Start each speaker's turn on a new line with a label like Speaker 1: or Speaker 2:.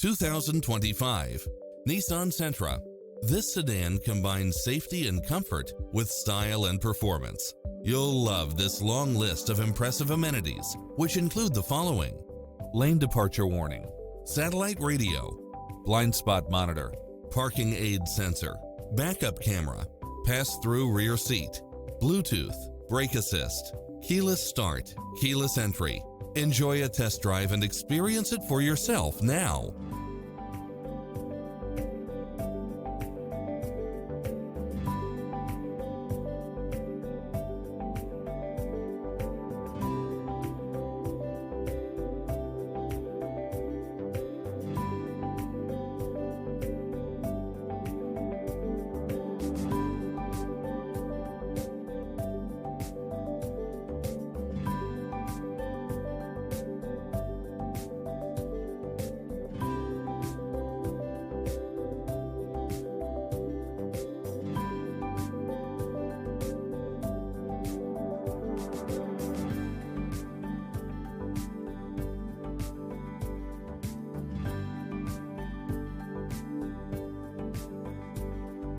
Speaker 1: 2025 Nissan Sentra. This sedan combines safety and comfort with style and performance. You'll love this long list of impressive amenities, which include the following: lane departure warning, satellite radio, blind spot monitor, parking aid sensor, backup camera, pass-through rear seat, Bluetooth, brake assist, keyless start, keyless entry. Enjoy a test drive and experience it for yourself now.